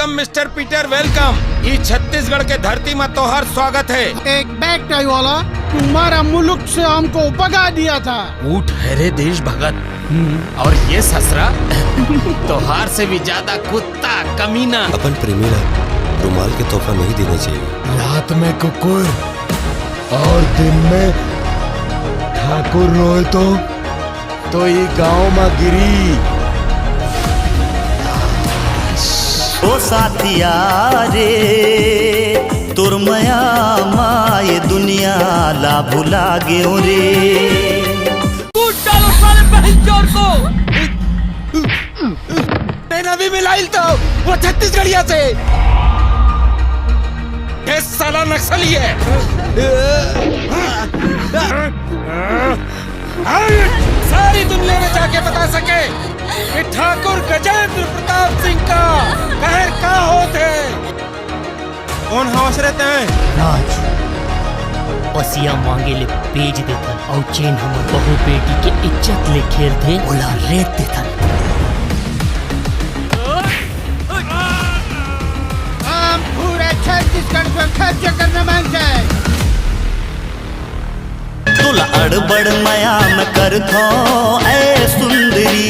Welcome mister Peter welcome. ये छत्तीसगढ़ के धरती में तोहर स्वागत है। एक बैग टाई वाला तुम्हारा मुल्क से हमको भगा दिया था। ऊ ठहरे देश भगत और ये ससरा तोहार से भी ज्यादा कुत्ता कमीना। अपन प्रेमीला रुमाल के तोहफा नहीं देना चाहिए। रात में कुकुर और दिन में ठाकुर रोए तो ये गांव में गिरी। ओ साथिया रे तोर मया माए दुनिया ला भुला गयो रे। डालो साले बहनचोद को। मैंने अभी मिलाइल तो वो छत्तीसगढ़िया से। ये साला नक्सली है। सारी दुनिया में जाके बता सके कि ठाकुर गजेंद्र प्रताप सिंह का कहर का होते। कौन हवस रहते हैं? राज पसिया मांगे ले बेच देथन और चेन हमर बहू बेटी के इज्जत ले खेल थे ओला रेत देथन। हम पूरे छत्तीसगढ़ पर खर्च करने मांगते हैं। तुला अड़बड़ मया न कर थो ऐ सुंदरी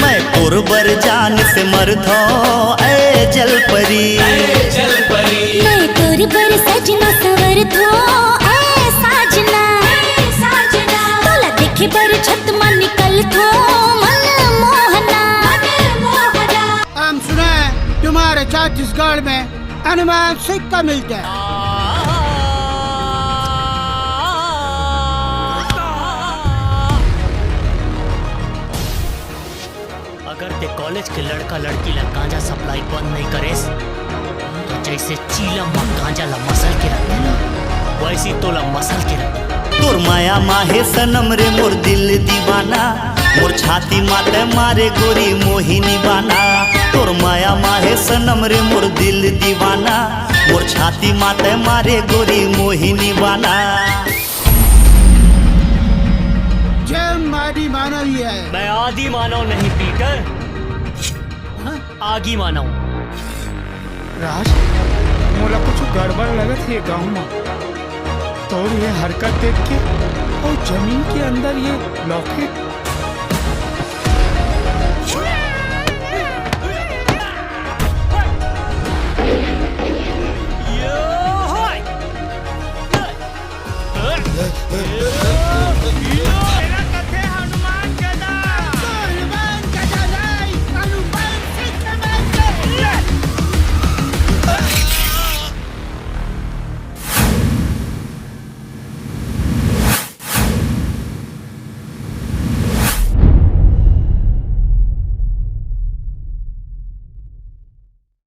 मैं कुरबर जान से मर थो ऐ जलपरी। मैं कुरबर सजना सवर थो ऐ साजना तोला देखे बर छत में निकल थो मन मोहना। हम सुना है तुम्हारे छत्तीसगढ़ में अनुमान सिक्का मिलता है। अगर ते कॉलेज के लड़का लड़की ला गांजा सप्लाई बंद नहीं करेस तो जैसे चीलम में गांजा ला मसल के रख देना वैसी तोला मसल के रख। तोर माया माहे सनम रे मोर दिल दीवाना मोर छाती माते मारे गोरी मोहिनी बाना। तोर माया माहे सनम रे मोर दिल दीवाना मोर छाती माते मारे गोरी मोहिनी बाना। आदि मानव ही है। मैं आदि मानव नहीं पीटर, आगी मानव। राज मोला कुछ गड़बड़ लगत है गाँव में। तो ये हरकत देख के और जमीन के अंदर ये लॉकेट